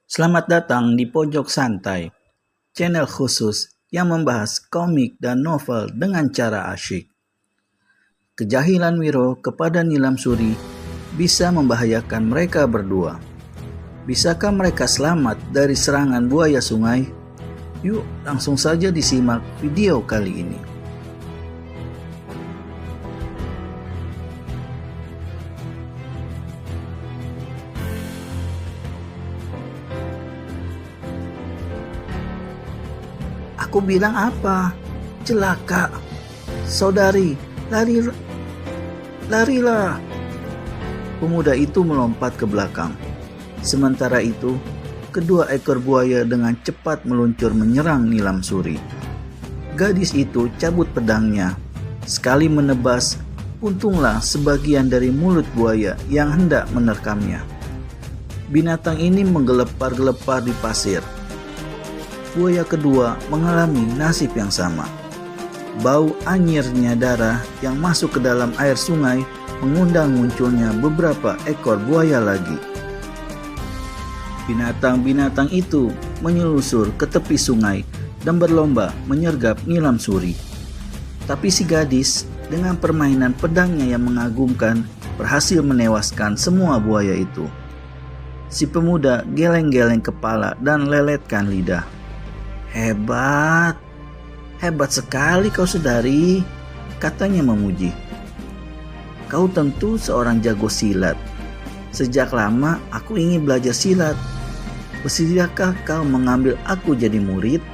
Selamat datang di Pojok Santai, channel khusus yang membahas komik dan novel dengan cara asyik. Kejahilan Wiro kepada Nilam Suri bisa membahayakan mereka berdua. Bisakah mereka selamat dari serangan buaya sungai? Yuk langsung saja disimak video kali ini. Aku bilang apa? Celaka. Saudari, larilah. Pemuda itu melompat ke belakang. Sementara itu, kedua ekor buaya dengan cepat meluncur menyerang Nilam Suri. Gadis itu cabut pedangnya. Sekali menebas, untunglah sebagian dari mulut buaya yang hendak menerkamnya. Binatang ini menggelepar-gelepar di pasir. Buaya kedua mengalami nasib yang sama. Bau anyirnya darah yang masuk ke dalam air sungai mengundang munculnya beberapa ekor buaya lagi. Binatang-binatang itu menyelusur ke tepi sungai dan berlomba menyergap Nilam Suri. Tapi si gadis dengan permainan pedangnya yang mengagumkan berhasil menewaskan semua buaya itu. Si pemuda geleng-geleng kepala dan leletkan lidah. Hebat sekali kau saudari, katanya memuji. Kau tentu seorang jago silat. Sejak lama aku ingin belajar silat. Bersediakah kau mengambil aku jadi murid?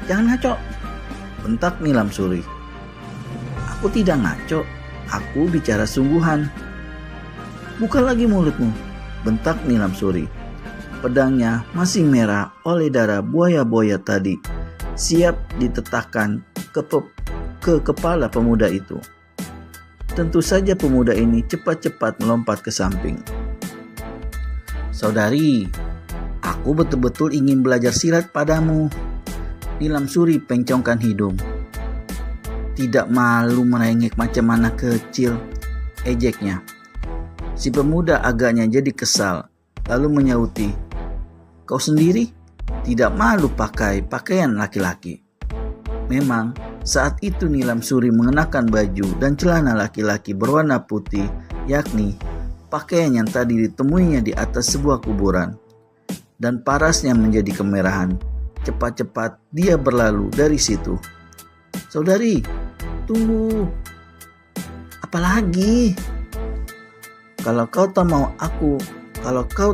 Jangan ngaco, bentak Nilam Suri. Aku tidak ngaco, aku bicara sungguhan. Buka lagi mulutmu, bentak Nilam Suri. Pedangnya masih merah oleh darah buaya-buaya tadi, siap ditetakkan ke kepala pemuda itu. Tentu saja pemuda ini cepat-cepat melompat ke samping. Saudari, aku betul-betul ingin belajar silat padamu. Nilam Suri pencongkan hidung. Tidak malu merengek macam anak kecil, ejeknya. Si pemuda agaknya jadi kesal, lalu menyauti, kau sendiri tidak malu pakai pakaian laki-laki. Memang saat itu Nilam Suri mengenakan baju dan celana laki-laki berwarna putih, yakni pakaian yang tadi ditemuinya di atas sebuah kuburan. Dan parasnya menjadi kemerahan. Cepat-cepat dia berlalu dari situ. Saudari, tunggu. Apalagi? Kalau kau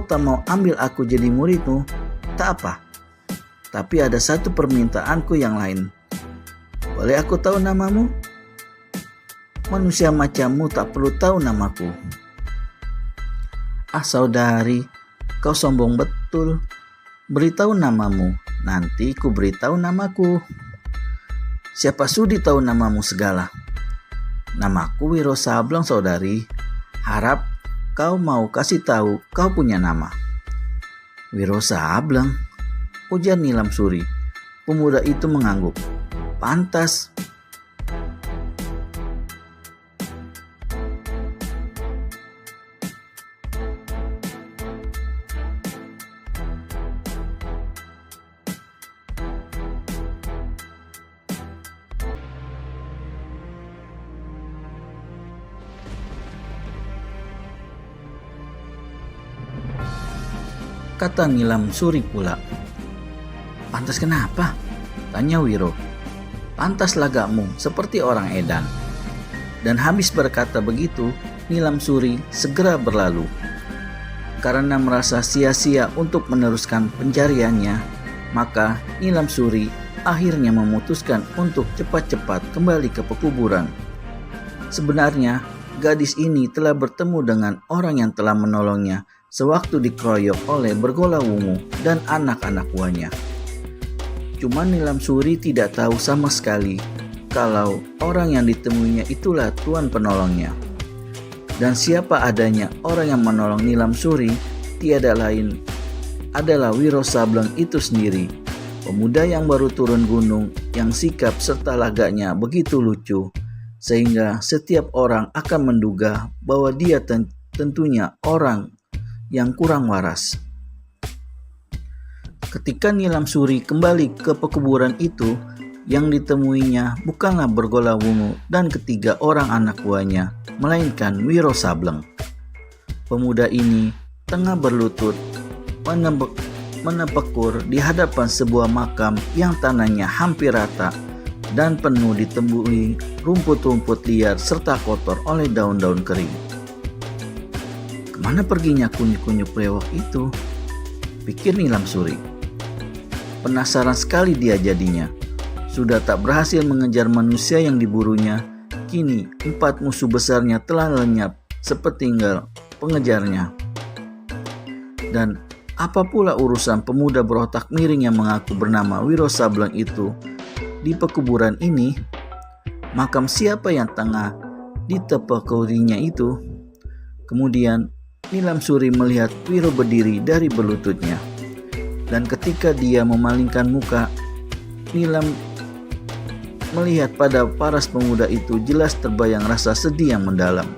tak mau ambil aku jadi muridmu, tak apa. Tapi ada satu permintaanku yang lain. Boleh aku tahu namamu? Manusia macammu tak perlu tahu namaku. Ah saudari, kau sombong betul. Beritahu namamu, nanti ku beritahu namaku. Siapa sudi tahu namamu segala? Namaku Wiro Sableng saudari. Harap kau mau kasih tahu kau punya nama. Wiro Sableng, ujar Nilam Suri. Pemuda itu mengangguk. Pantas. Kata Nilam Suri pula. Pantas kenapa? Tanya Wiro. Pantas lagakmu seperti orang edan. Dan habis berkata begitu, Nilam Suri segera berlalu. Karena merasa sia-sia untuk meneruskan pencariannya, maka Nilam Suri akhirnya memutuskan untuk cepat-cepat kembali ke pekuburan. Sebenarnya, gadis ini telah bertemu dengan orang yang telah menolongnya sewaktu dikeroyok oleh Bergola Wungu dan anak-anak buahnya. Cuma Nilam Suri tidak tahu sama sekali kalau orang yang ditemuinya itulah Tuan penolongnya. Dan siapa adanya orang yang menolong Nilam Suri tiada lain adalah Wiro Sableng itu sendiri, pemuda yang baru turun gunung yang sikap serta lagaknya begitu lucu sehingga setiap orang akan menduga bahwa dia tentunya orang yang kurang waras. Ketika Nilam Suri kembali ke pekuburan itu, yang ditemuinya bukanlah Bergola Wungu dan ketiga orang anak buahnya, melainkan Wiro Sableng. Pemuda ini tengah berlutut menepekur di hadapan sebuah makam yang tanahnya hampir rata dan penuh ditemui rumput-rumput liar serta kotor oleh daun-daun kering. Kemana perginya kunyuk-kunyuk brewok itu? Pikir Nilam Suri. Penasaran sekali dia jadinya. Sudah tak berhasil mengejar manusia yang diburunya, kini 4 musuh besarnya telah lenyap sepertinggal pengejarnya. Dan apa pula urusan pemuda berotak miring yang mengaku bernama Wiro Sableng itu di pekuburan ini? Makam siapa yang tengah ditepekurinya itu? Kemudian Nilam Suri melihat Wiro berdiri dari berlututnya. Dan ketika dia memalingkan muka, Nilam melihat pada paras pemuda itu jelas terbayang rasa sedih yang mendalam.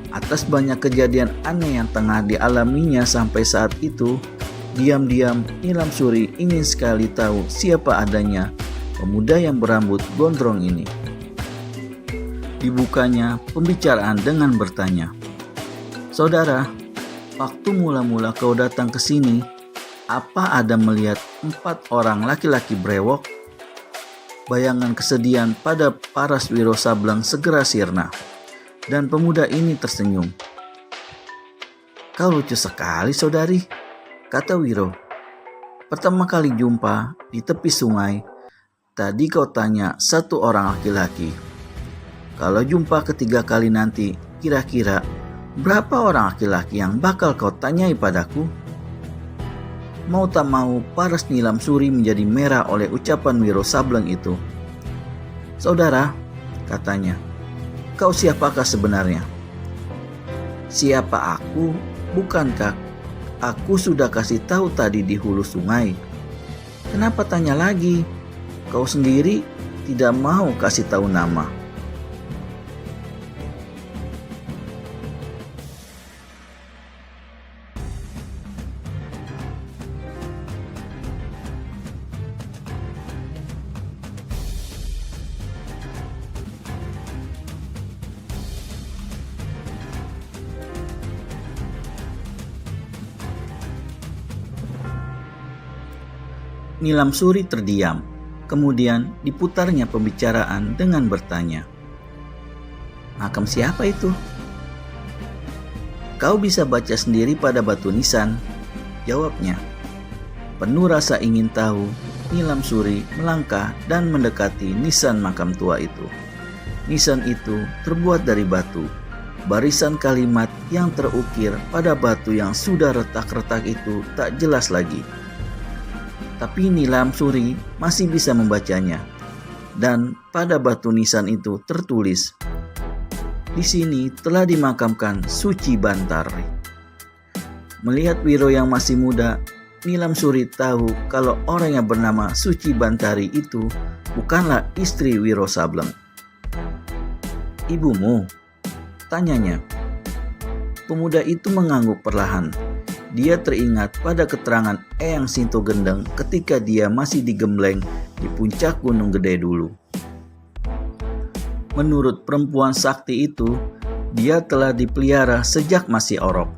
Atas banyak kejadian aneh yang tengah dialaminya sampai saat itu, diam-diam Nilam Suri ingin sekali tahu siapa adanya pemuda yang berambut gondrong ini. Dibukanya pembicaraan dengan bertanya, "Saudara, waktu mula-mula kau datang ke sini, apa ada melihat 4 orang laki-laki brewok?" Bayangan kesedihan pada paras Wiro Sableng segera sirna, dan pemuda ini tersenyum. "Kau lucu sekali, saudari," kata Wiro. "Pertama kali jumpa di tepi sungai, tadi kau tanya 1 orang laki-laki. Kalau jumpa ketiga kali nanti, kira-kira berapa orang laki-laki yang bakal kau tanyai padaku?" Mau tak mau paras Nilam Suri menjadi merah oleh ucapan Wiro Sableng itu. "Saudara," katanya, "kau siapakah sebenarnya?" "Siapa aku? Bukankah aku sudah kasih tahu tadi di hulu sungai? Kenapa tanya lagi? Kau sendiri tidak mau kasih tahu nama." Nilam Suri terdiam, kemudian diputarnya pembicaraan dengan bertanya, "Makam siapa itu?" "Kau bisa baca sendiri pada batu nisan," jawabnya. Penuh rasa ingin tahu, Nilam Suri melangkah dan mendekati nisan makam tua itu. Nisan itu terbuat dari batu. Barisan kalimat yang terukir pada batu yang sudah retak-retak itu tak jelas lagi. Tapi Nilam Suri masih bisa membacanya. Dan pada batu nisan itu tertulis, "Di sini telah dimakamkan Suci Bantari." Melihat Wiro yang masih muda, Nilam Suri tahu kalau orang yang bernama Suci Bantari itu bukanlah istri Wiro Sableng. "Ibumu?" tanyanya. Pemuda itu mengangguk perlahan. Dia teringat pada keterangan Eyang Sinto Gendeng ketika dia masih digembleng di puncak Gunung Gede dulu. Menurut perempuan sakti itu, dia telah dipelihara sejak masih orok.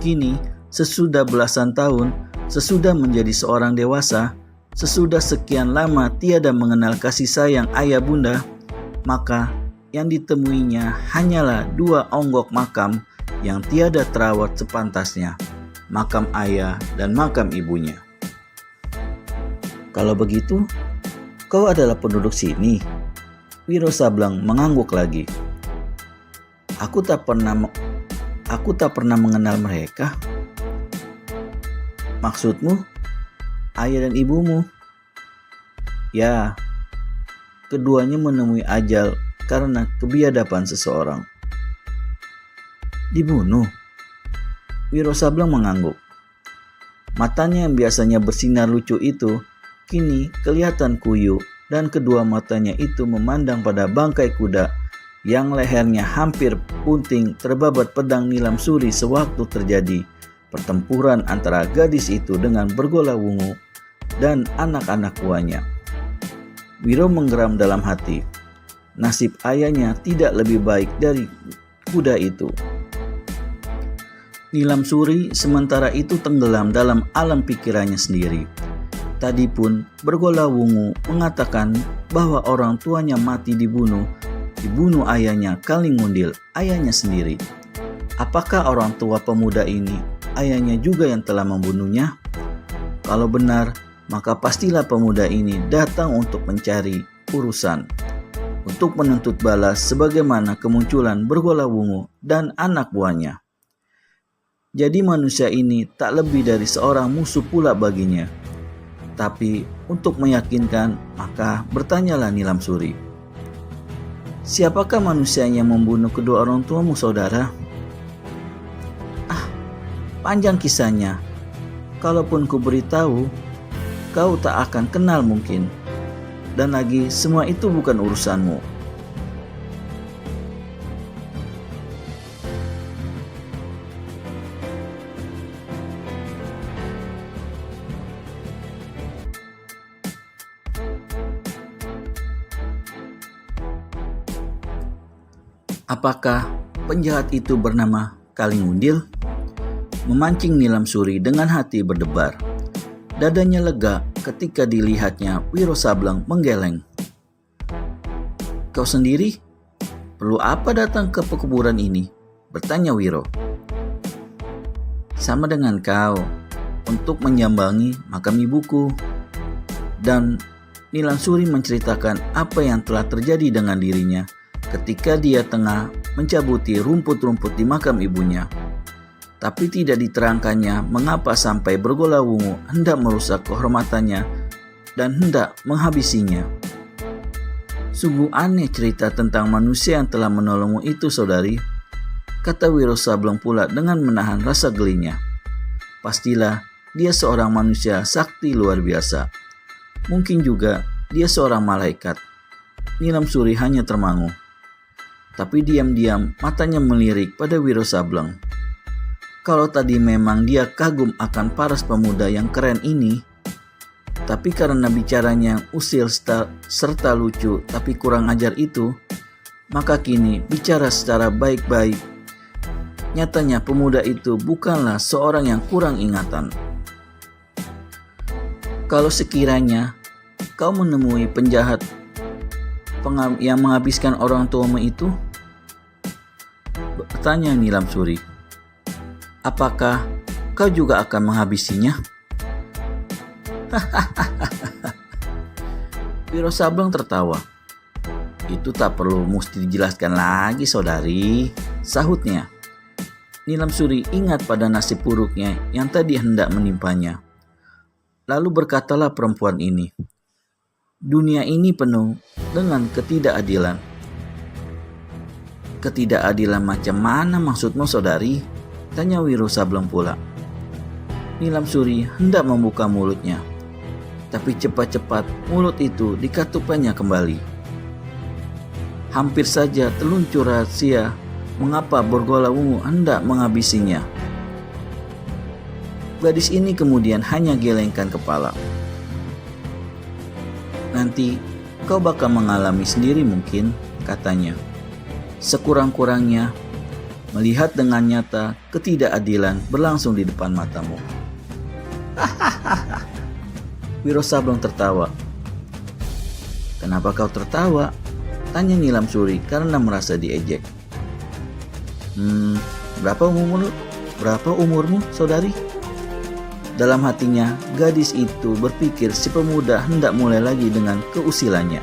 Kini, sesudah belasan tahun, sesudah menjadi seorang dewasa, sesudah sekian lama tiada mengenal kasih sayang ayah bunda, maka yang ditemuinya hanyalah 2 onggok makam yang tiada terawat sepantasnya. Makam ayah dan makam ibunya. "Kalau begitu, kau adalah penduduk sini?" Wiro Sableng mengangguk lagi. Aku tak pernah mengenal mereka." "Maksudmu, ayah dan ibumu?" "Ya, keduanya menemui ajal karena kebiadaban seseorang." "Dibunuh?" Wiro Sableng mengangguk. Matanya yang biasanya bersinar lucu itu kini kelihatan kuyu, dan kedua matanya itu memandang pada bangkai kuda yang lehernya hampir punting terbabat pedang Nilam Suri sewaktu terjadi pertempuran antara gadis itu dengan Bergolawungu dan anak-anak buahnya. Wiro menggeram dalam hati. Nasib ayahnya tidak lebih baik dari kuda itu. Nilam Suri sementara itu tenggelam dalam alam pikirannya sendiri. Tadi pun Bergolawungu mengatakan bahwa orang tuanya mati dibunuh ayahnya Kalingundil, ayahnya sendiri. Apakah orang tua pemuda ini ayahnya juga yang telah membunuhnya? Kalau benar, maka pastilah pemuda ini datang untuk mencari urusan, untuk menuntut balas sebagaimana kemunculan Bergolawungu dan anak buahnya. Jadi manusia ini tak lebih dari seorang musuh pula baginya. Tapi untuk meyakinkan, maka bertanyalah Nilam Suri. Siapakah manusia yang membunuh kedua orang tuamu, saudara? Panjang kisahnya. Kalaupun ku beritahu, kau tak akan kenal mungkin. Dan lagi semua itu bukan urusanmu. Apakah penjahat itu bernama Kalingundil? Memancing Nilam Suri dengan hati berdebar. Dadanya lega ketika dilihatnya Wiro Sableng menggeleng. Kau sendiri? Perlu apa datang ke pekuburan ini? Bertanya Wiro. Sama dengan kau, untuk menyambangi makam ibuku. Dan Nilam Suri menceritakan apa yang telah terjadi dengan dirinya ketika dia tengah mencabuti rumput-rumput di makam ibunya. Tapi tidak diterangkannya mengapa sampai Bergolawungu hendak merusak kehormatannya dan hendak menghabisinya. Sungguh aneh cerita tentang manusia yang telah menolongmu itu, saudari, kata Wiro Sableng pula dengan menahan rasa gelinya. Pastilah dia seorang manusia sakti luar biasa. Mungkin juga dia seorang malaikat. Nilam Suri hanya termangu. Tapi diam-diam matanya melirik pada Wiro Sableng. Kalau tadi memang dia kagum akan paras pemuda yang keren ini, tapi karena bicaranya usil serta lucu tapi kurang ajar itu, maka kini bicara secara baik-baik. Nyatanya pemuda itu bukanlah seorang yang kurang ingatan. Kalau sekiranya kau menemui penjahat yang menghabiskan orang tuamu itu, bertanya Nilam Suri, apakah kau juga akan menghabisinya? Wiro Sableng tertawa. Itu tak perlu mesti dijelaskan lagi, saudari, sahutnya. Nilam Suri ingat pada nasib buruknya yang tadi hendak menimpanya. Lalu berkatalah perempuan ini, dunia ini penuh dengan ketidakadilan. Ketidakadilan macam mana maksudmu, saudari? Tanya Wiro Sableng pula. Nilam Suri hendak membuka mulutnya, tapi cepat-cepat mulut itu dikatupannya kembali. Hampir saja terluncur rahasia mengapa Bergolawungu hendak menghabisinya. Gadis ini kemudian hanya gelengkan kepala. Nanti kau bakal mengalami sendiri mungkin, katanya. Sekurang-kurangnya melihat dengan nyata ketidakadilan berlangsung di depan matamu. Wiro Sableng tertawa. Kenapa kau tertawa? Tanya Nilam Suri karena merasa diejek. Berapa umurmu, saudari? Dalam hatinya, gadis itu berpikir si pemuda hendak mulai lagi dengan keusilannya.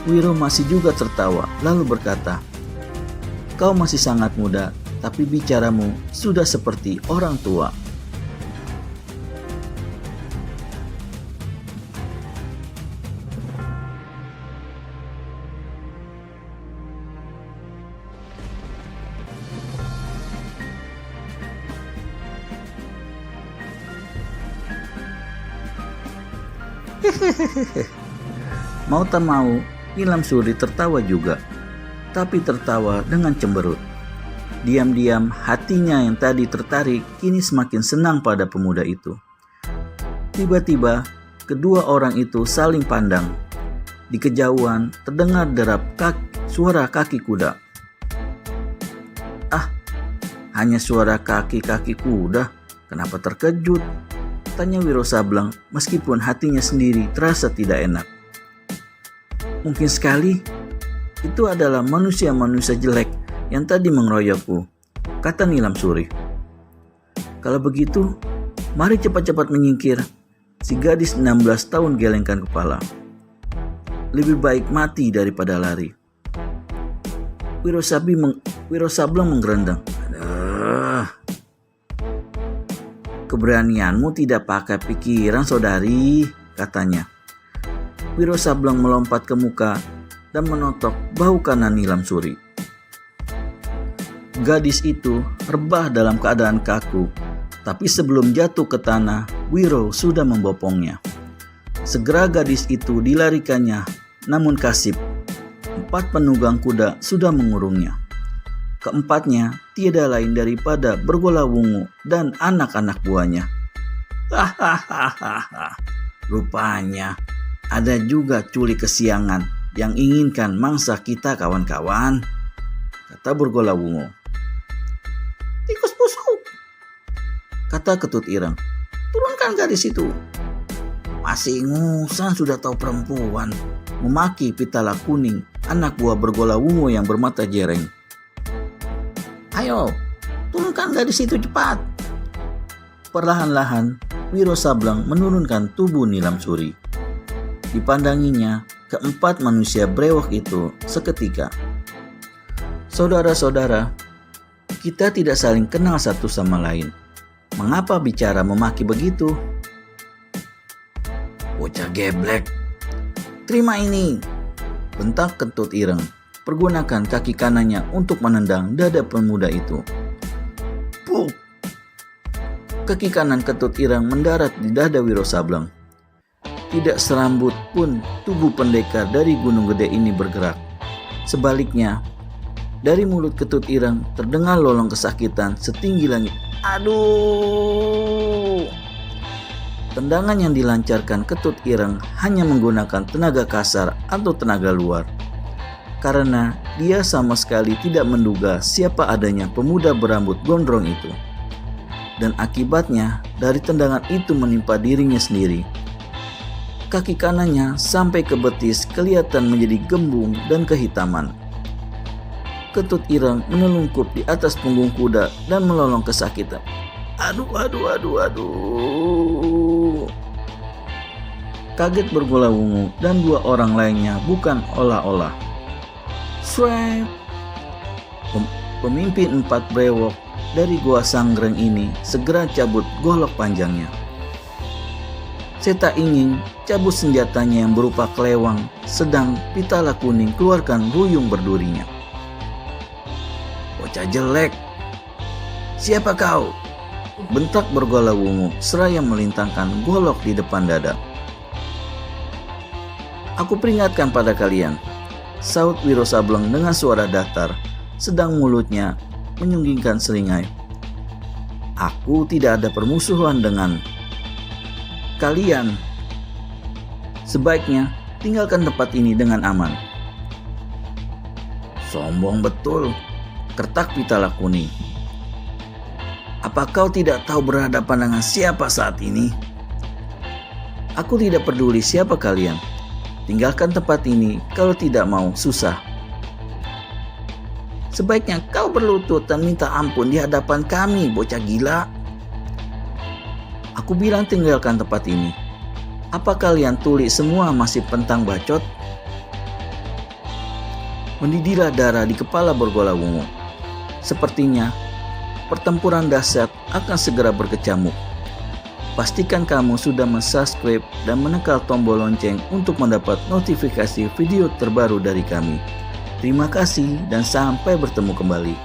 Wiro masih juga tertawa, lalu berkata, kau masih sangat muda, tapi bicaramu sudah seperti orang tua. Mau tak mau, Nilam Suri tertawa juga, tapi tertawa dengan cemberut. Diam-diam hatinya yang tadi tertarik kini semakin senang pada pemuda itu. Tiba-tiba kedua orang itu saling pandang. Di kejauhan terdengar derap suara kaki kuda. "Ah, hanya suara kaki-kaki kuda. Kenapa terkejut?" tanya Wiro Sableng meskipun hatinya sendiri terasa tidak enak. "Mungkin sekali itu adalah manusia-manusia jelek yang tadi mengeroyokku," kata Nilam Suri. "Kalau begitu, mari cepat-cepat menyingkir." Si gadis 16 tahun gelengkan kepala. "Lebih baik mati daripada lari." Wiro Sableng menggerendeng. "Aduh, keberanianmu tidak pakai pikiran, saudari," katanya. Wiro Sableng melompat ke muka dan menotok bahu kanan Nilam Suri. Gadis itu rebah dalam keadaan kaku, tapi sebelum jatuh ke tanah, Wiro sudah membopongnya. Segera gadis itu dilarikannya, namun kasib. 4 penunggang kuda sudah mengurungnya. Keempatnya tiada lain daripada Bergolawungu dan anak-anak buahnya. "Hahaha, rupanya ada juga culik kesiangan yang inginkan mangsa kita, kawan-kawan," kata Bergolawungu. "Tikus busuk," kata Ketut Ireng. "Turunkan gadis itu." "Masih ngusan sudah tahu perempuan," memaki Pitala Kuning, anak buah Bergolawungu yang bermata jereng. "Ayo, turunkan gadis itu cepat." Perlahan-lahan Wiro Sableng menurunkan tubuh Nilam Suri. Dipandanginya keempat manusia brewok itu seketika. "Saudara-saudara, kita tidak saling kenal satu sama lain. Mengapa bicara memaki begitu?" "Bocah geblek, terima ini," bentak Ketut Ireng, pergunakan kaki kanannya untuk menendang dada pemuda itu. Puk! Kaki kanan Ketut Ireng mendarat di dada Wiro Sableng. Tidak serambut pun tubuh pendekar dari Gunung Gede ini bergerak. Sebaliknya, dari mulut Ketut Ireng terdengar lolong kesakitan setinggi langit. "Aduh!" Tendangan yang dilancarkan Ketut Ireng hanya menggunakan tenaga kasar atau tenaga luar, karena dia sama sekali tidak menduga siapa adanya pemuda berambut gondrong itu. Dan akibatnya dari tendangan itu menimpa dirinya sendiri. Kaki kanannya sampai ke betis kelihatan menjadi gembung dan kehitaman. Ketut Ireng menelungkup di atas punggung kuda dan melolong kesakitan. Aduh. Kaget Bergolawungu dan 2 orang lainnya bukan olah-olah. Swep! Pemimpin 4 brewok dari Gua Sanggreng ini segera cabut golok panjangnya. Seta Inging cabut senjatanya yang berupa kelewang, sedang Pitala Kuning keluarkan ruyung berdurinya. "Bocah jelek, siapa kau?" bentak Bergolawungu seraya melintangkan golok di depan dada. "Aku peringatkan pada kalian," saut Wiro Sableng dengan suara datar, sedang mulutnya menyunggingkan seringai. "Aku tidak ada permusuhan dengan kalian. Sebaiknya tinggalkan tempat ini dengan aman." "Sombong betul," kertak Pitala Kuning. "Apa kau tidak tahu berhadapan dengan siapa saat ini?" "Aku tidak peduli siapa kalian. Tinggalkan tempat ini kalau tidak mau susah." "Sebaiknya kau berlutut dan minta ampun di hadapan kami, bocah gila." "Aku bilang tinggalkan tempat ini. Apa kalian tuli semua masih pentang bacot?" Mendidihlah darah di kepala Bergolawungu. Sepertinya pertempuran dahsyat akan segera berkecamuk. Pastikan kamu sudah subscribe dan menekan tombol lonceng untuk mendapat notifikasi video terbaru dari kami. Terima kasih dan sampai bertemu kembali.